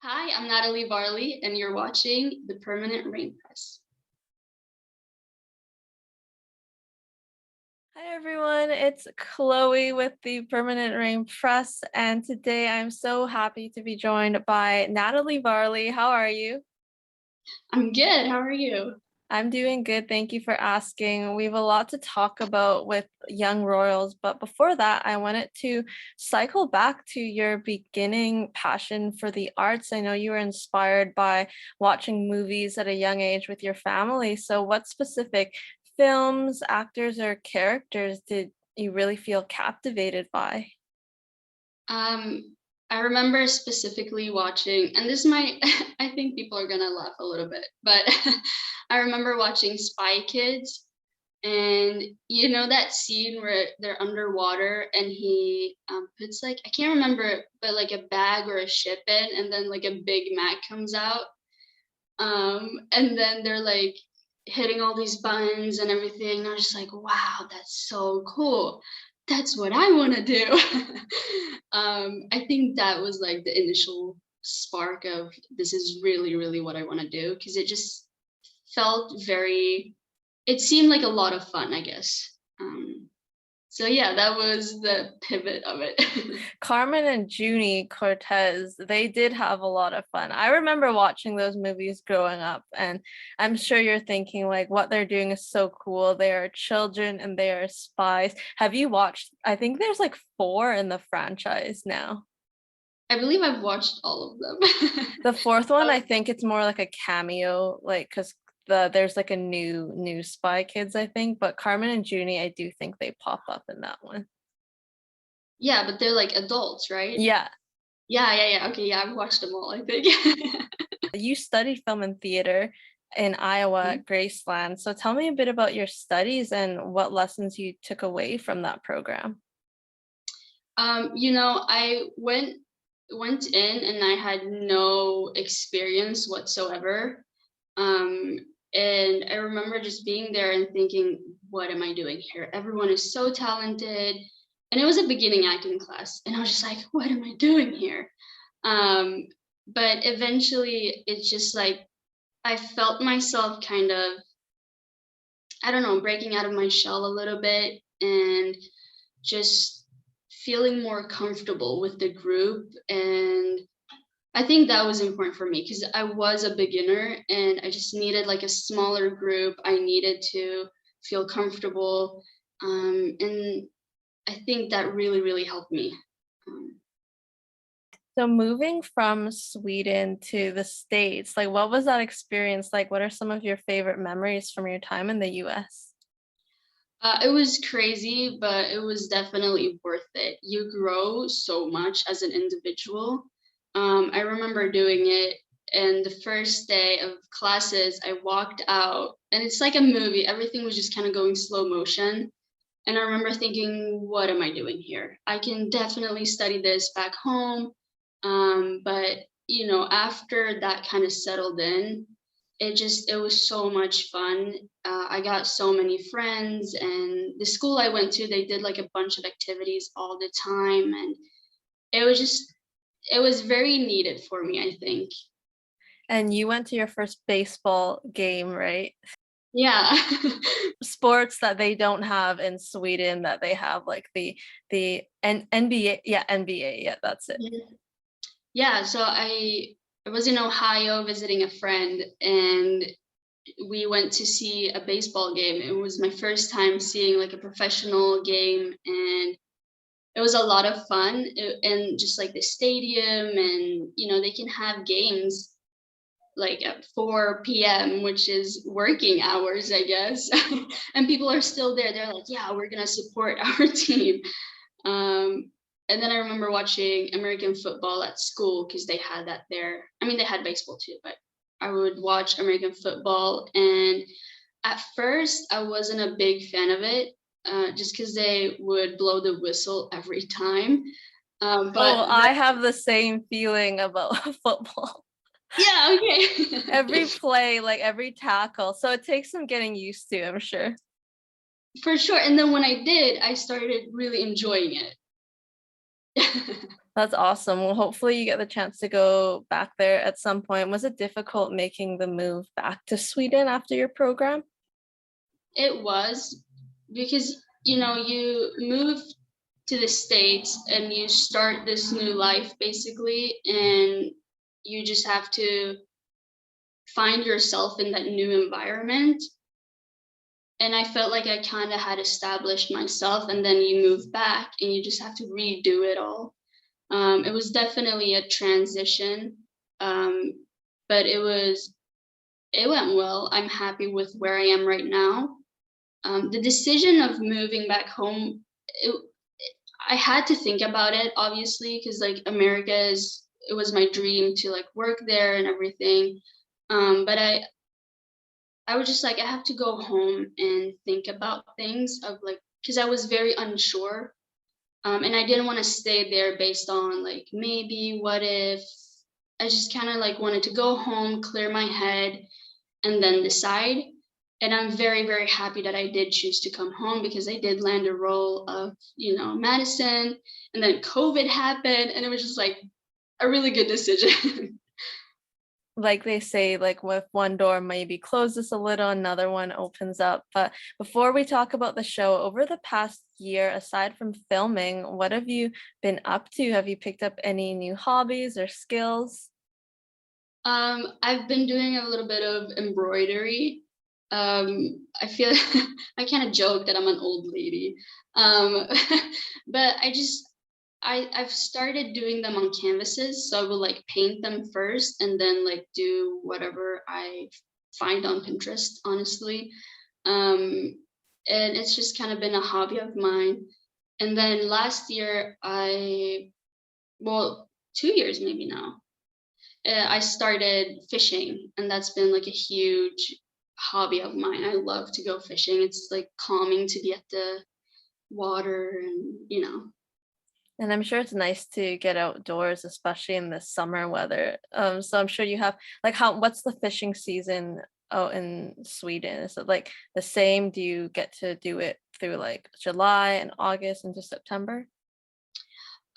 Hi, I'm Nathalie Varli, and you're watching The Permanent Rain Press. Hi everyone, it's Chloe with the Permanent Rain Press, and today I'm so happy to be joined by Nathalie Varli. How are you? I'm good. How are you? I'm doing good, thank you for asking. We have a lot to talk about with young royals, but before that, I wanted to cycle back to your beginning passion for the arts. I know you were inspired by watching movies at a young age with your family. So, what specific films, actors, or characters did you really feel captivated by? Um, I remember specifically watching, and this might, I think people are gonna laugh a little bit, but I remember watching Spy Kids, and you know that scene where they're underwater and he puts like I can't remember, but like a bag or a ship in, and then like a Big Mac comes out. And then they're like hitting all these buttons and everything. And I was just like, wow, that's so cool. That's what I want to do. I think that was like the initial spark of this is really, really what I want to do because it just felt very, it seemed like a lot of fun, I guess. So yeah, that was the pivot of it. Carmen and Junie Cortez, they did have a lot of fun. I remember watching those movies growing up, and I'm sure you're thinking, like, what they're doing is so cool. They are children and they are spies. Have you watched? I think there's like four in the franchise now. I believe I've watched all of them. The fourth one, I think it's more like a cameo, like because there's like a new Spy Kids, I think, but Carmen and Junie, I do think they pop up in that one. Yeah, but they're like adults, right? Yeah. Yeah. Okay, yeah, I've watched them all, I think. You studied film and theater in Iowa Mhm. at Graceland. So tell me a bit about your studies and what lessons you took away from that program. I went in and I had no experience whatsoever. Um, and I remember just being there and thinking, what am I doing here? Everyone is so talented. And it was a beginning acting class. And I was just like, what am I doing here? Um, but eventually it's just like I felt myself kind of, I don't know, breaking out of my shell a little bit and just feeling more comfortable with the group. And I think that was important for me because I was a beginner and I just needed like a smaller group. I needed to feel comfortable. And I think that really, really helped me. Um, So moving from Sweden to the States, like what was that experience like? What are some of your favorite memories from your time in the US? it was crazy, but it was definitely worth it. You grow so much as an individual. I remember doing it, and the first day of classes, I walked out, and it's like a movie. Everything was just kind of going slow motion. And I remember thinking, what am I doing here? I can definitely study this back home. But after that kind of settled in, it was so much fun. I got so many friends, and the school I went to, they did like a bunch of activities all the time, and it was just it was very needed for me, I think. And you went to your first baseball game, right? Yeah. Sports that they don't have in Sweden that they have like NBA, yeah, NBA, yeah, that's it. Yeah, so I was in Ohio visiting a friend, and we went to see a baseball game. It was my first time seeing like a professional game, and it was a lot of fun. And just like the stadium, and they can have games like at 4 p.m., which is working hours, I guess. And people are still there. They're like, yeah, we're gonna support our team. Um, and then I remember watching American football at school because they had that there. I mean, they had baseball too, but I would watch American football. And at first, I wasn't a big fan of it, just because they would blow the whistle every time. But Oh, I have the same feeling about football. yeah, okay. Every play, like every tackle. So it takes some getting used to, I'm sure. For sure. And then when I did, I started really enjoying it. That's awesome. Well, hopefully you get the chance to go back there at some point. Was it difficult making the move back to Sweden after your program? It was because, you know, you move to the States and you start this new life basically, and you just have to find yourself in that new environment. And I felt like I kind of had established myself, and then you move back and you just have to redo it all. It was definitely a transition, um, but it went well. I'm happy with where I am right now. The decision of moving back home, it, I had to think about it obviously because like America is it was my dream to like work there and everything. But I was just like I have to go home and think about things of like because I was very unsure. And I didn't want to stay there based on like maybe what if. I just kind of like wanted to go home, clear my head, and then decide. And I'm very, very happy that I did choose to come home because I did land a role of, you know, Madison, and then COVID happened, and it was just like a really good decision. Like they say, like with one door maybe closes a little, another one opens up. But before we talk about the show, over the past year, aside from filming, what have you been up to? Have you picked up any new hobbies or skills? I've been doing a little bit of embroidery. I feel I kind of joke that I'm an old lady, um, but I've started doing them on canvases. So I will like paint them first, and then like do whatever I find on Pinterest. Honestly, um, and it's just kind of been a hobby of mine. And then last year, well, 2 years maybe now I started fishing, and that's been like a huge hobby of mine. I love to go fishing. It's like calming to be at the water and, you know. And I'm sure it's nice to get outdoors, especially in the summer weather. So I'm sure you have like what's the fishing season out in Sweden? Is it like the same? Do you get to do it through like July and August into September?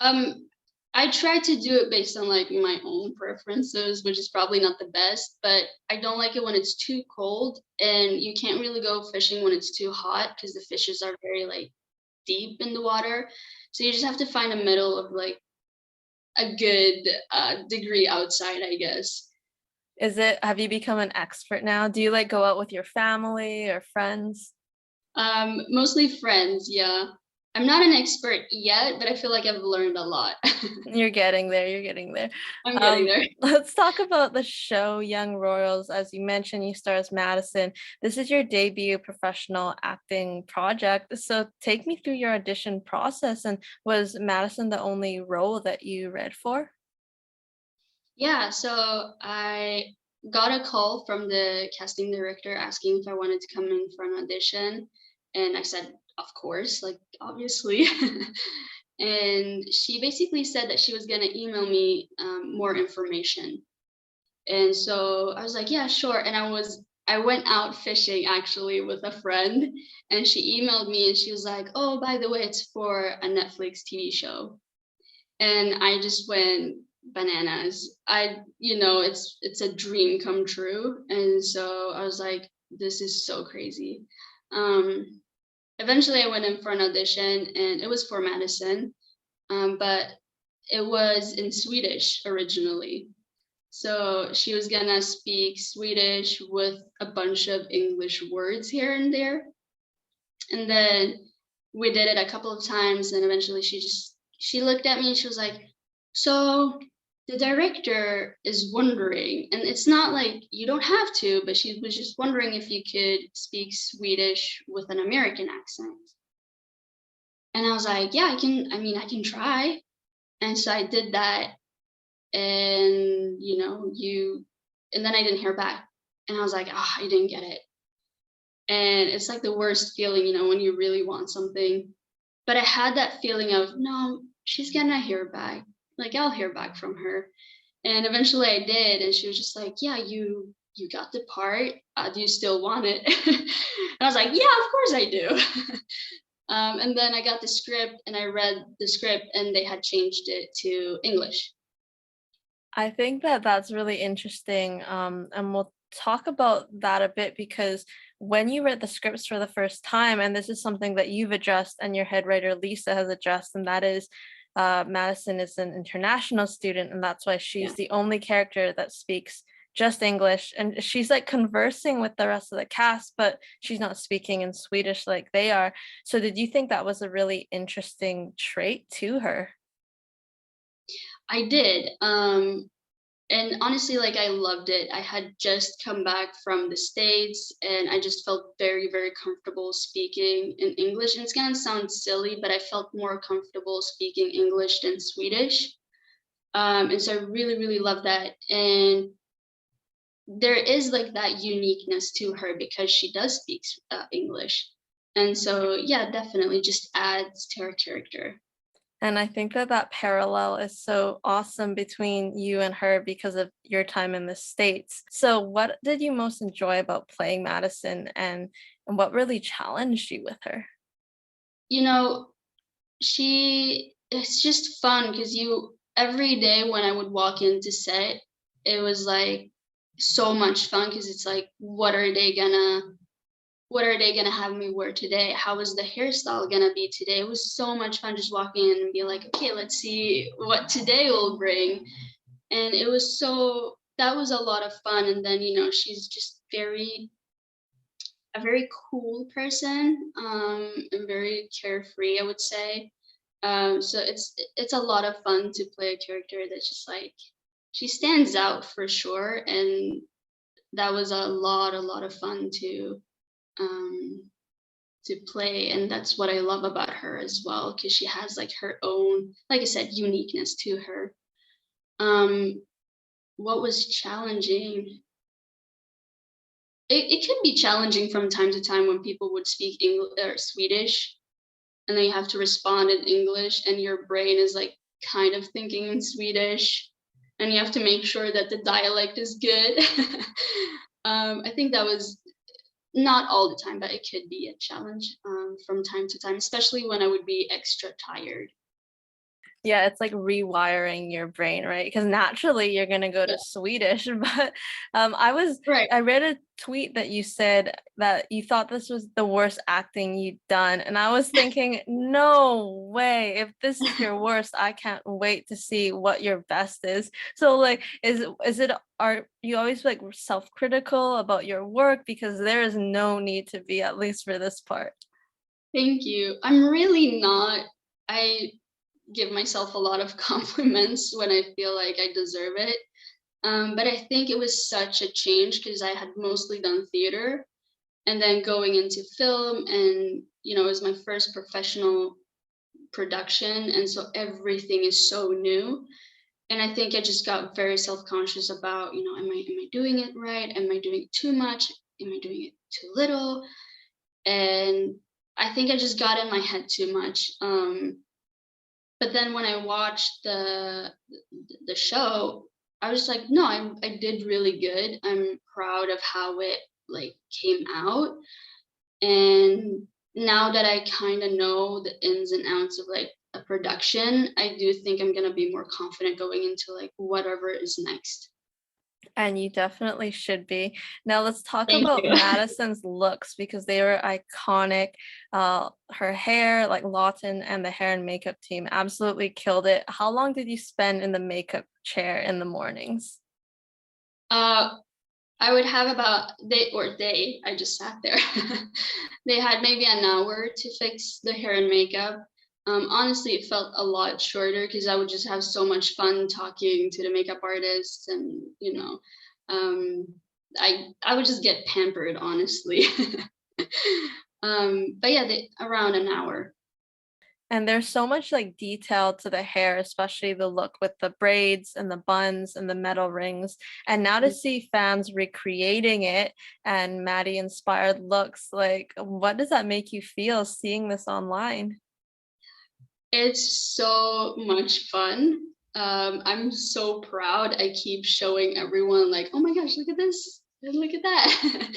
Um, I try to do it based on like my own preferences, which is probably not the best, but I don't like it when it's too cold, and you can't really go fishing when it's too hot because the fishes are very like deep in the water. So you just have to find a middle of like a good degree outside, I guess. Have you become an expert now? Do you like go out with your family or friends? Mostly friends, yeah. I'm not an expert yet, but I feel like I've learned a lot. You're getting there, you're getting there. I'm getting there. Let's talk about the show Young Royals. As you mentioned, you star as Madison. This is your debut professional acting project. So take me through your audition process, and was Madison the only role that you read for? Yeah, so I got a call from the casting director asking if I wanted to come in for an audition, and I said, of course, like obviously. And she basically said that she was gonna email me more information. And so I was like, yeah, sure. And I went out fishing actually with a friend, and she emailed me and she was like, oh, by the way, it's for a Netflix TV show. And I just went bananas. It's a dream come true. And so I was like, this is so crazy. Um, Eventually I went in for an audition, and it was for Madison, but it was in Swedish originally. So she was gonna speak Swedish with a bunch of English words here and there. And then we did it a couple of times, and eventually she looked at me and she was like, so the director is wondering, and it's not like you don't have to, but she was just wondering if you could speak Swedish with an American accent. And I was like, yeah, I can try. And so I did that, and and then I didn't hear back. And I was like, ah, I didn't get it. And it's like the worst feeling, when you really want something. But I had that feeling of, no, she's gonna hear back. Like I'll hear back from her. And eventually I did, and she was just like, yeah, you got the part. Do you still want it? And I was like, yeah, of course I do. And then I got the script and I read the script and they had changed it to English. I think that that's really interesting, and we'll talk about that a bit because when you read the scripts for the first time, and this is something that you've addressed and your head writer Lisa has addressed, and that is Madison is an international student, and that's why Yeah. she's the only character that speaks just English, and she's like conversing with the rest of the cast, but she's not speaking in Swedish like they are. So, did you think that was a really interesting trait to her? I did. And honestly, like I loved it. I had just come back from the States and I just felt very, very comfortable speaking in English. And it's gonna sound silly, but I felt more comfortable speaking English than Swedish. And so I really, really love that. And there is like that uniqueness to her because she does speak English. And so, yeah, definitely just adds to her character. And I think that that parallel is so awesome between you and her because of your time in the States. So, what did you most enjoy about playing Madison, and what really challenged you with her? You know, it's just fun because you every day when I would walk into set, it was like so much fun because it's like, what are they gonna have me wear today? How is the hairstyle gonna be today? It was so much fun just walking in and be like, okay, let's see what today will bring. And it was so that was a lot of fun. And then, she's just a very cool person, and very carefree, I would say. So it's a lot of fun to play a character that's just like she stands out for sure, and that was a lot of fun um to play, and that's what I love about her as well because she has like her own, like I said, uniqueness to her. Um, what was challenging? It could be challenging from time to time when people would speak English or Swedish, and then you have to respond in English, and your brain is like kind of thinking in Swedish, and you have to make sure that the dialect is good. I think that was not all the time, but it could be a challenge from time to time, especially when I would be extra tired. Yeah, it's like rewiring your brain, right? Because naturally you're gonna go Yeah, to Swedish, but right. I read a tweet that you said that you thought this was the worst acting you'd done, and I was thinking, no way! If this is your worst, I can't wait to see what your best is. So, like, are you always like self-critical about your work because there is no need to be, at least for this part? Thank you. I'm really not. I give myself a lot of compliments when I feel like I deserve it. But I think it was such a change because I had mostly done theater and then going into film, and it was my first professional production, and so everything is so new. And I think I just got very self-conscious about, am I doing it right? Am I doing it too much? Am I doing it too little? And I think I just got in my head too much. But then when I watched the show, I was like, no, I did really good. I'm proud of how it like came out. And now that I kind of know the ins and outs of like a production, I do think I'm gonna be more confident going into like whatever is next. And you definitely should be. Now let's talk Thank about you. Madison's looks because they were iconic. Her hair, like Lawton and the hair and makeup team absolutely killed it. How long did you spend in the makeup chair in the mornings? uh I would have about I just sat there. They had maybe an hour to fix the hair and makeup. Honestly, it felt a lot shorter because I would just have so much fun talking to the makeup artists, and um, I would just get pampered, honestly. But yeah, around an hour. And there's so much like detail to the hair, especially the look with the braids and the buns and the metal rings. And now to see fans recreating it and Maddie inspired looks, like what does that make you feel seeing this online? It's so much fun. I'm so proud. I keep showing everyone like, oh my gosh, look at this. And look at that.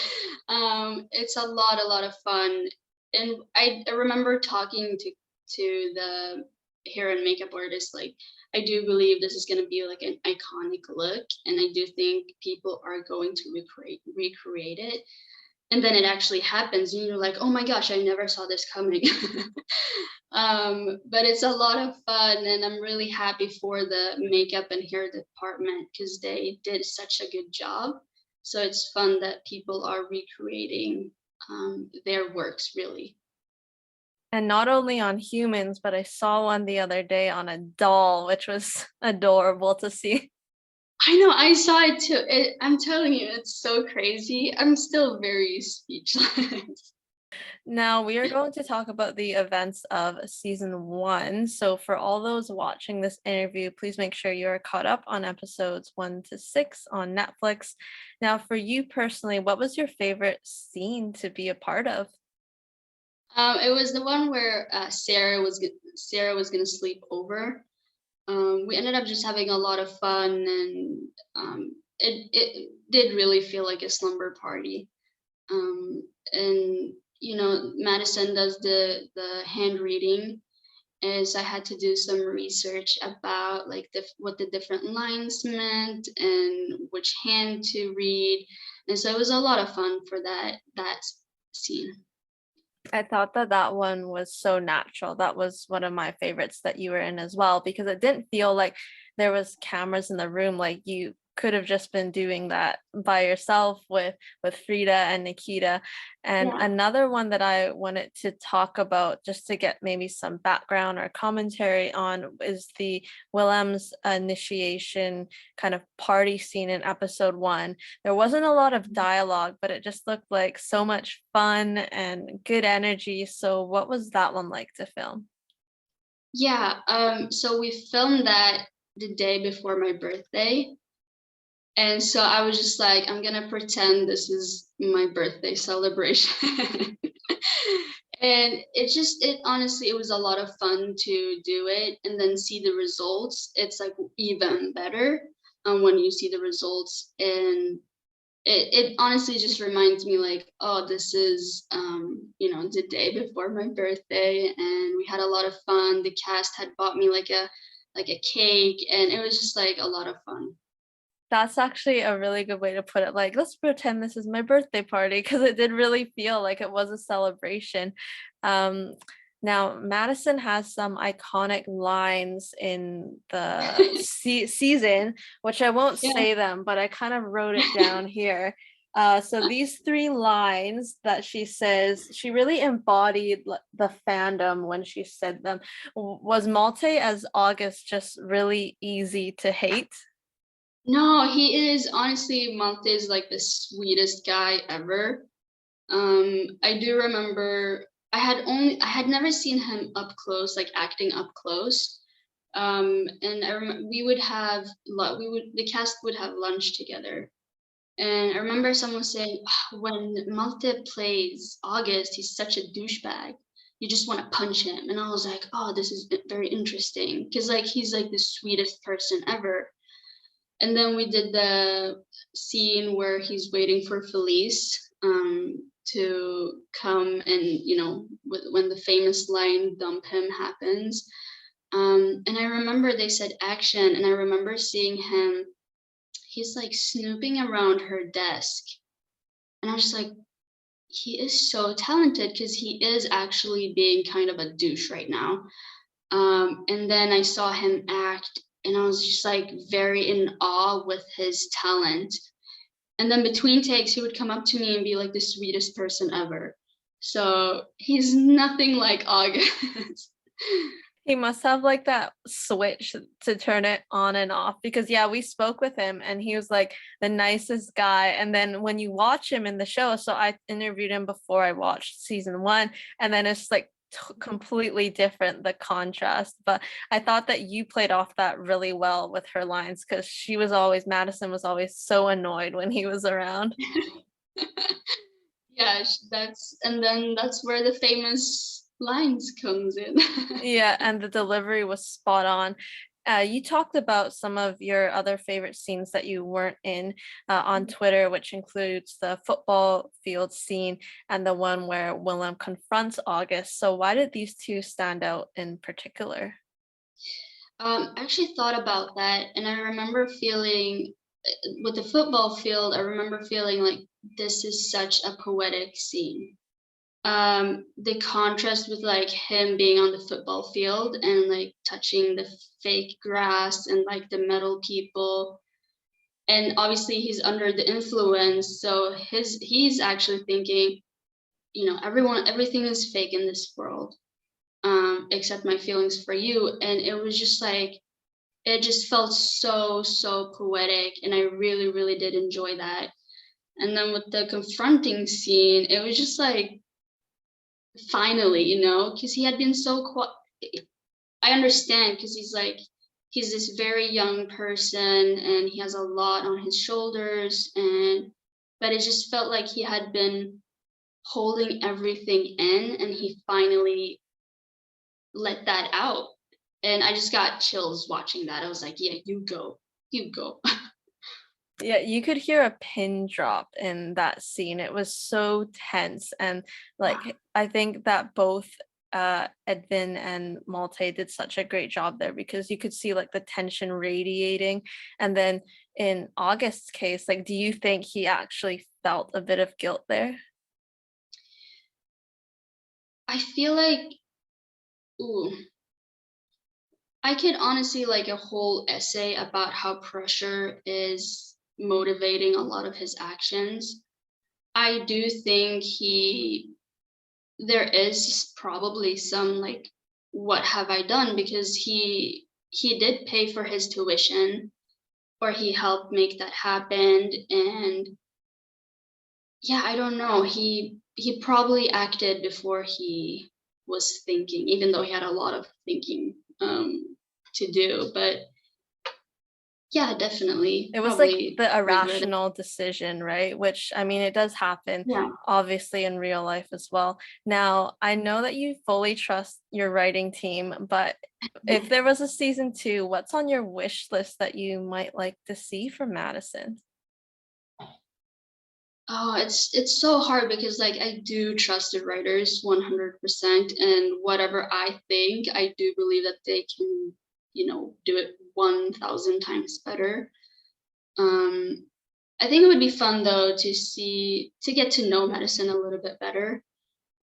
It's a lot of fun. and I remember talking to the hair and makeup artist, like, I do believe this is gonna be like an iconic look, and I do think people are going to recreate it. And then it actually happens, and you're like, oh my gosh, I never saw this coming. But it's a lot of fun, and I'm really happy for the makeup and hair department because they did such a good job. So it's fun that people are recreating their works, really. And not only on humans, but I saw one the other day on a doll, which was adorable to see. I know, I saw it too. I'm telling you, it's so crazy. I'm still very speechless. Now we are going to talk about the events of season one. So for all those watching this interview, please make sure you are caught up on episodes 1 to 6 on Netflix. Now, for you personally, what was your favorite scene to be a part of? It was the one where Sarah was gonna sleep over. We ended up just having a lot of fun, and it did really feel like a slumber party. And Madison does the hand reading, as I had to do some research about like what the different lines meant and which hand to read, and so it was a lot of fun for that scene. I thought that that one was so natural. That was one of my favorites that you were in as well, because it didn't feel like there was cameras in the room. Like you could have just been doing that by yourself with Frida and Nikita. And Yeah. another one that I wanted to talk about, just to get maybe some background or commentary on, is the Willem's initiation kind of party scene in episode 1. There wasn't a lot of dialogue, but it just looked like so much fun and good energy. So what was that one like to film? Yeah, so we filmed that the day before my birthday. And so I was just like, I'm gonna pretend this is my birthday celebration. And it honestly, it was a lot of fun to do it and then see the results. It's like even better when you see the results. And it honestly just reminds me like, oh, this is the day before my birthday, and we had a lot of fun. The cast had bought me like a cake, and it was just like a lot of fun. That's actually a really good way to put it. Like, let's pretend this is my birthday party, because it did really feel like it was a celebration. Um, Now, Madison has some iconic lines in the season, which I won't Yeah. say them, but I kind of wrote it down here. So these 3 lines that she says, she really embodied the fandom when she said them. Was Malte as August just really easy to hate? No, he is honestly, Malte is like the sweetest guy ever. I do remember I had never seen him up close, like acting up close. And I remember the cast would have lunch together. And I remember someone saying, "Ah, when Malte plays August, he's such a douchebag. You just want to punch him." And I was like, oh, this is very interesting. Because like he's like the sweetest person ever. And then we did the scene where he's waiting for Felice to come, and when the famous line "dump him" happens. And I remember they said action, and I remember seeing him. He's like snooping around her desk, and I was just like, he is so talented because he is actually being kind of a douche right now. And then I saw him act, and I was just like very in awe with his talent. And then between takes, he would come up to me and be like the sweetest person ever. So he's nothing like August. He must have like that switch to turn it on and off, because yeah, we spoke with him and he was like the nicest guy. And then when you watch him in the show, so I interviewed him before I watched season 1, and then it's like completely different, the contrast. But I thought that you played off that really well with her lines, because Madison was always so annoyed when he was around. Yeah, that's where the famous lines comes in. Yeah, and the delivery was spot on. You talked about some of your other favorite scenes that you weren't in on Twitter, which includes the football field scene and the one where Willem confronts August. So why did these two stand out in particular? I actually thought about that, and I remember feeling with the football field. I remember feeling like this is such a poetic scene. The contrast with like him being on the football field and like touching the fake grass and like the metal people, and obviously he's under the influence, so he's actually thinking, everything is fake in this world, except my feelings for you. And it was just like, it just felt so poetic, and I really really did enjoy that. And then with the confronting scene, it was just like, finally, because he had been so quiet. I understand, because he's this very young person and he has a lot on his shoulders, and but it just felt like he had been holding everything in, and he finally let that out. And I just got chills watching that. I was like, yeah, you go. Yeah, you could hear a pin drop in that scene. It was so tense. And like I think that both Edvin and Malte did such a great job there because you could see like the tension radiating. And then in August's case, like do you think he actually felt a bit of guilt there? I feel like, ooh, I could honestly like a whole essay about how pressure is motivating a lot of his actions. I do think there is probably some like, what have I done? Because he did pay for his tuition, or he helped make that happen. And yeah, I don't know. He probably acted before he was thinking, even though he had a lot of thinking to do. But yeah, definitely, It was like probably the regret it. irrational decision, right? Which I mean, it does happen Yeah. obviously in real life as well. Now, I know that you fully trust your writing team, but if there was a season two, what's on your wish list that you might like to see from Madison? Oh, it's so hard, because like I do trust the writers 100%, and whatever I think, I do believe that they can, do it 1,000 times better. Um, I think it would be fun though to get to know Madison a little bit better.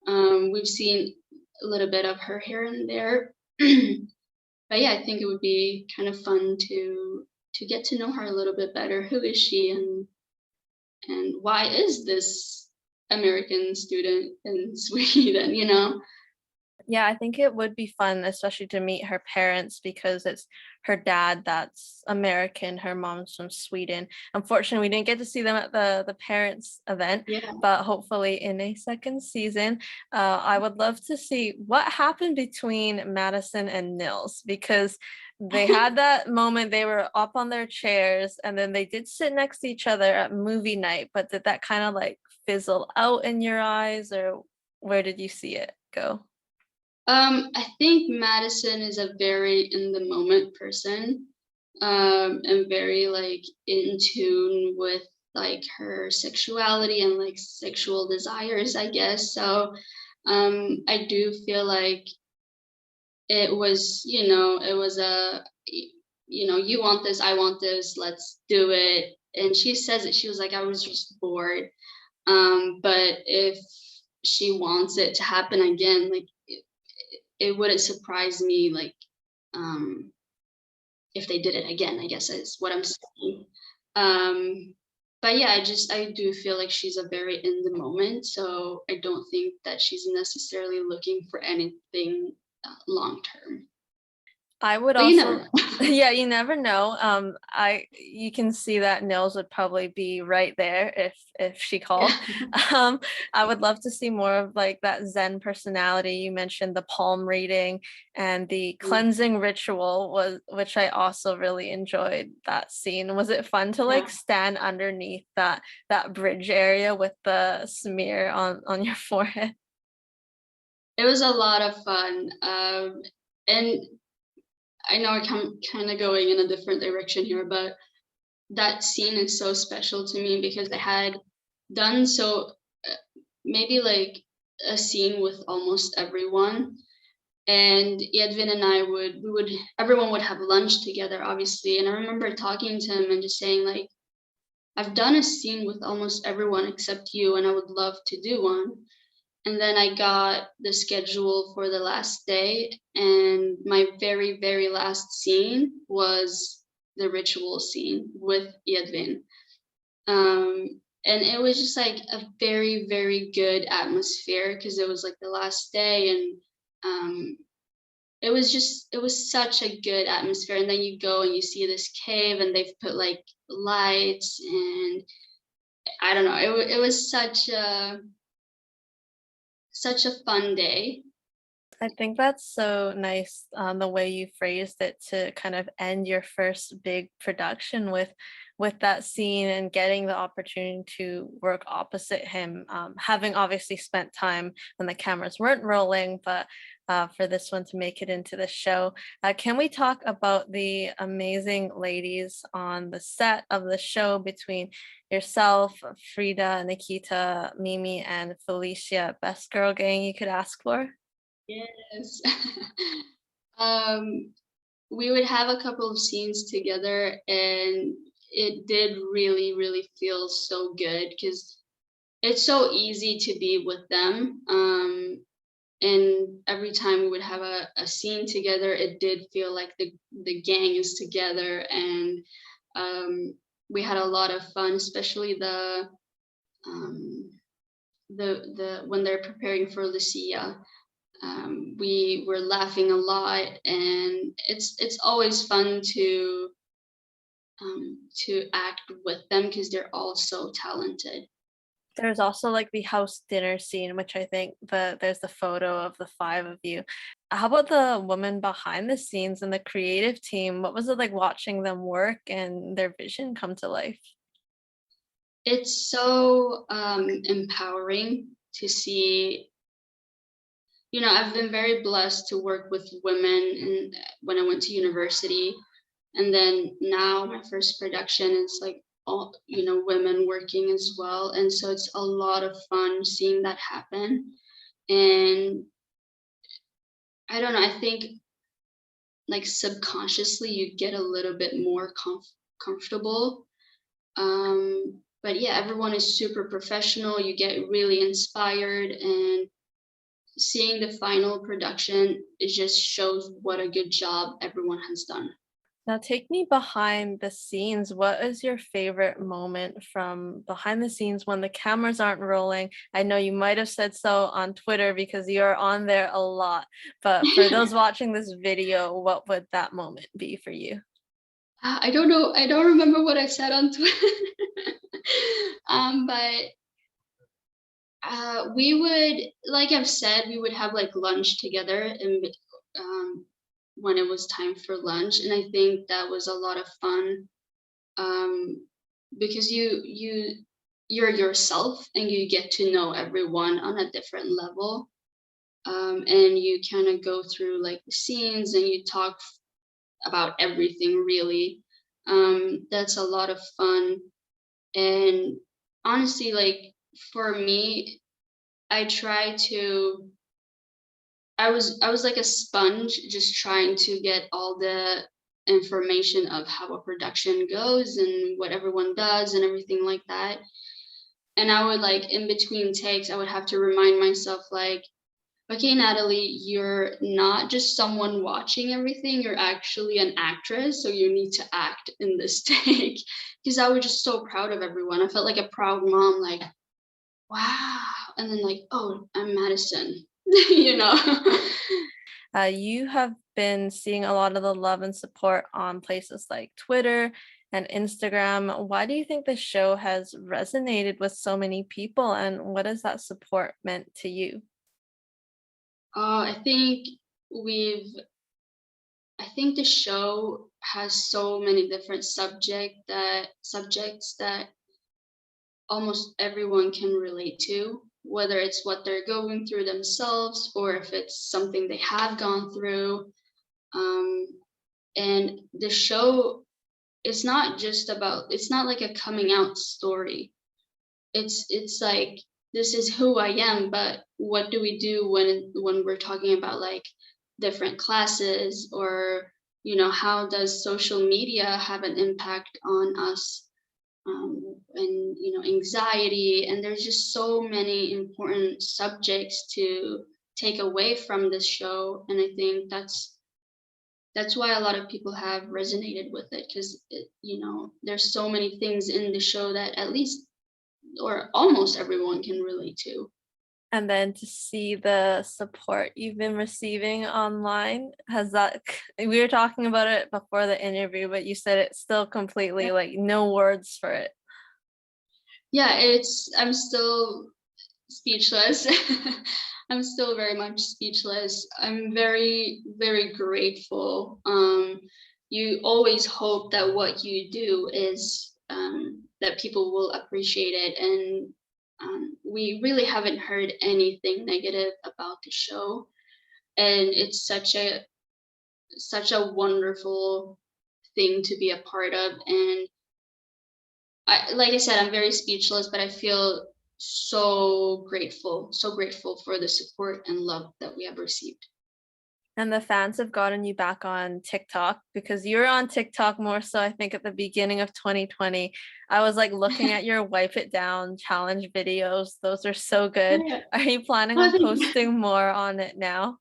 We've seen a little bit of her here and there, but yeah, I think it would be kind of fun to get to know her a little bit better. Who is she, and why is this American student in Sweden? Yeah, I think it would be fun, especially to meet her parents because it's her dad that's American, her mom's from Sweden. Unfortunately, we didn't get to see them at the parents event, Yeah. but hopefully in a second season, I would love to see what happened between Madison and Nils because they had that moment they were up on their chairs and then they did sit next to each other at movie night, but did that kind of like fizzle out in your eyes or where did you see it go? I think Madison is a very in the moment person, and very like in tune with like her sexuality and like sexual desires, I guess. So, I do feel like it was you want this, I want this, let's do it. And she says it, she was like, I was just bored. But if she wants it to happen again, like it wouldn't surprise me, like, um, if they did it again, I guess is what I'm saying. But yeah, I do feel like she's a very in the moment, so I don't think that she's necessarily looking for anything long term. I would But you never also know. yeah, you never know. You can see that Nils would probably be right there if she called. Yeah. Um, I would love to see more of like that Zen personality. You mentioned the palm reading and the cleansing ritual was which I also really enjoyed that scene. Was it fun to Yeah. like stand underneath that bridge area with the smear on your forehead? It was a lot of fun. And I know I'm kind of going in a different direction here, but that scene is so special to me because I had done so maybe like a scene with almost everyone, and Edwin and I would everyone would have lunch together, obviously. And I remember talking to him and just saying like, I've done a scene with almost everyone except you, and I would love to do one. And then I got the schedule for the last day, and my very, very last scene was the ritual scene with Edwin. And it was just like a very, very good atmosphere because it was like the last day, and it was such a good atmosphere. And then you go and you see this cave, and they've put like lights, and I don't know, it was such a fun day. I think that's so nice, the way you phrased it to kind of end your first big production with that scene and getting the opportunity to work opposite him, having obviously spent time when the cameras weren't rolling, but for this one to make it into the show. Can we talk about the amazing ladies on the set of the show between yourself, Frida, Nikita, Mimi, and Felicia? Best girl gang you could ask for? Yes. um we would have a couple of scenes together, and it did really, really feel so good because it's so easy to be with them. And every time we would have a scene together, it did feel like the gang is together. And we had a lot of fun, especially um, the when they're preparing for Lucia. We were laughing a lot, and it's always fun to act with them because they're all so talented. There's also like the house dinner scene, which I think there's the photo of the five of you. How about the woman behind the scenes and the creative team? What was it like watching them work and their vision come to life? It's so empowering to see. I've been very blessed to work with women, and when I went to university, and then now my first production is like all women working as well, and so it's a lot of fun seeing that happen. And I don't know, I think like subconsciously you get a little bit more comfortable. But yeah, everyone is super professional. You get really inspired, and seeing the final production, it just shows what a good job everyone has done. Now take me behind the scenes. What is your favorite moment from behind the scenes when the cameras aren't rolling? I know you might have said so on Twitter because you're on there a lot, but for those watching this video, what would that moment be for you? I don't know. I don't remember what I said on Twitter. But we would, like I've said, we would have like lunch together, and um, when it was time for lunch, and I think that was a lot of fun, um, because you're yourself, and you get to know everyone on a different level, and you kind of go through like the scenes, and you talk about everything really. That's a lot of fun. And honestly, like for me, I try to I was like a sponge, just trying to get all the information of how a production goes and what everyone does and everything like that. And I would like in between takes, I would have to remind myself like, okay, Natalie, you're not just someone watching everything, you're actually an actress, so you need to act in this take. Because I was just so proud of everyone. I felt like a proud mom, like, wow. And then like, oh, I'm Madison, you know? You have been seeing a lot of the love and support on places like Twitter and Instagram. Why do you think the show has resonated with so many people, and what has that support meant to you? I think we've I think the show has so many different subjects that almost everyone can relate to, whether it's what they're going through themselves or if it's something they have gone through. Um, And the show is not just about, it's not like a coming out story. It's like, this is who I am, but what do we do when we're talking about like different classes, or how does social media have an impact on us, and anxiety, and there's just so many important subjects to take away from this show. And I think that's why a lot of people have resonated with it, because there's so many things in the show that at least or almost everyone can relate to. And then to see the support you've been receiving online, has that we were talking about it before the interview, but you said it's still completely like no words for it. Yeah, I'm still speechless. I'm still very much speechless. I'm very, very grateful. You always hope that what you do is, that people will appreciate it, and we really haven't heard anything negative about the show, and it's such a wonderful thing to be a part of. And like I said, I'm very speechless, but I feel so grateful for the support and love that we have received. And the fans have gotten you back on TikTok because you were on TikTok more so I think at the beginning of 2020. I was like looking at your wipe it down challenge videos. Those are so good. Yeah. Are you planning Oh, on thank you. posting more on it now?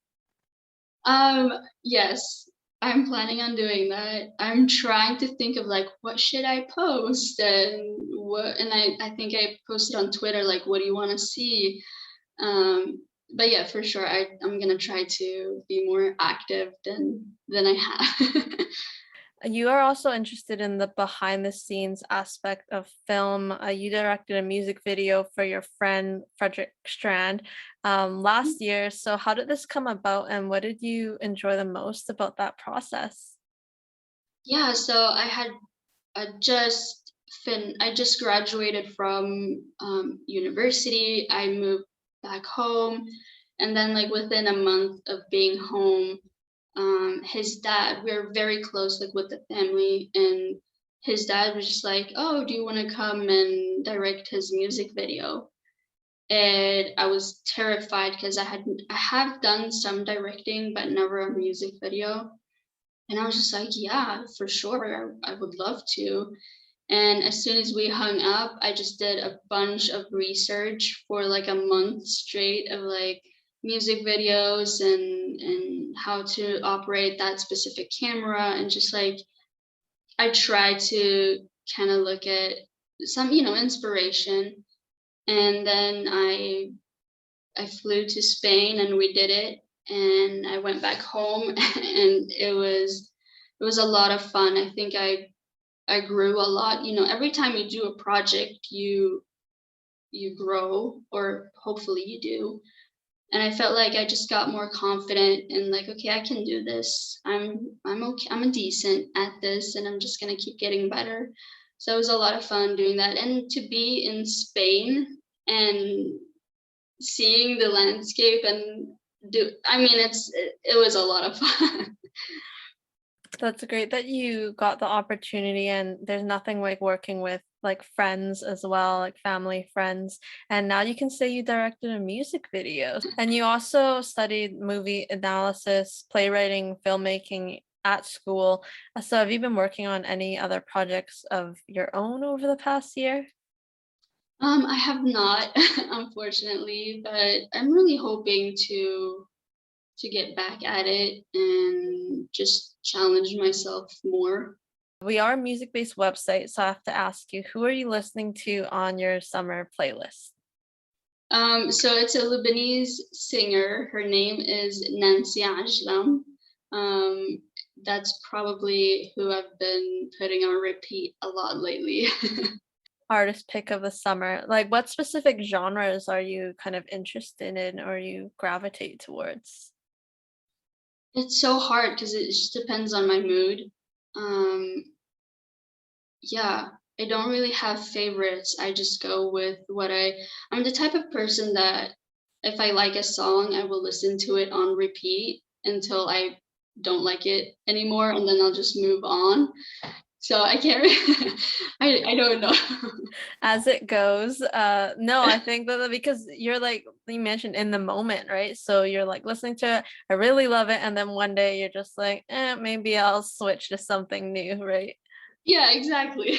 Yes, I'm planning on doing that. I'm trying to think of like what should I post, and I think I posted on Twitter like, what do you want to see? But yeah, for sure, I'm gonna try to be more active than I have. You are also interested in the behind the scenes aspect of film. You directed a music video for your friend Frederick Strand last year. So, how did this come about, and what did you enjoy the most about that process? Yeah, so I just graduated from university. I moved back home, and then like within a month of being home, his dad, we're very close like with the family, and his dad was just like, "Oh, do you want to come and direct his music video?" And I was terrified because I have done some directing, but never a music video. And I was just like, yeah, for sure, I would love to. And as soon as we hung up, I just did a bunch of research for like a month straight of like music videos and how to operate that specific camera, and just like I tried to kind of look at some, inspiration. And then I flew to Spain and we did it, and I went back home and it was a lot of fun. I think I grew a lot. Every time you do a project, you grow, or hopefully you do. And I felt like I just got more confident and like, okay, I can do this. I'm okay. I'm a decent at this, and I'm just gonna keep getting better. So it was a lot of fun doing that, and to be in Spain and seeing the landscape and it was a lot of fun. That's great that you got the opportunity, and there's nothing like working with like friends as well, like family, friends. And now you can say you directed a music video. And you also studied movie analysis, playwriting, filmmaking at school. So have you been working on any other projects of your own over the past year? I have not, unfortunately, but I'm really hoping to get back at it and just challenge myself more. We are a music-based website, so I have to ask you, who are you listening to on your summer playlist? So it's a Lebanese singer. Her name is Nancy Ajlam. Um, that's probably who I've been putting on repeat a lot lately. Artist pick of the summer. Like, what specific genres are you kind of interested in or you gravitate towards? It's so hard because it just depends on my mood. Um, yeah, I don't really have favorites. I just go with I'm the type of person that if I like a song, I will listen to it on repeat until I don't like it anymore, and then I'll just move on. So I can't I don't know. As it goes. No, I think that because you're like you mentioned in the moment, right? So you're like listening to it, I really love it, and then one day you're just like, maybe I'll switch to something new, right? Yeah, exactly.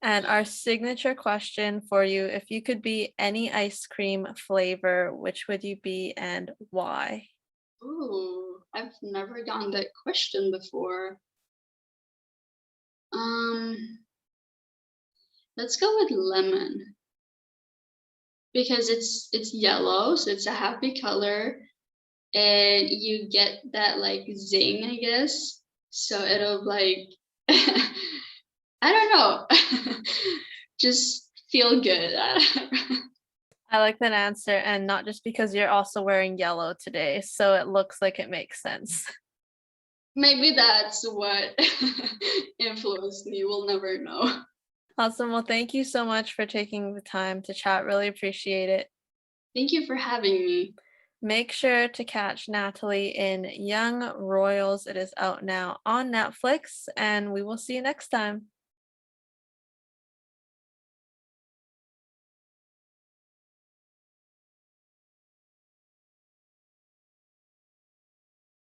And our signature question for you, if you could be any ice cream flavor, which would you be and why? Ooh, I've never gotten that question before. Um, let's go with lemon because it's yellow, so it's a happy color, and you get that like zing, I guess. So it'll like I don't know. Just feel good. I like that answer, and not just because you're also wearing yellow today, so it looks like it makes sense. Maybe that's what influenced me. We'll never know. Awesome. Well, thank you so much for taking the time to chat. Really appreciate it. Thank you for having me. Make sure to catch Natalie in Young Royals. It is out now on Netflix, and we will see you next time.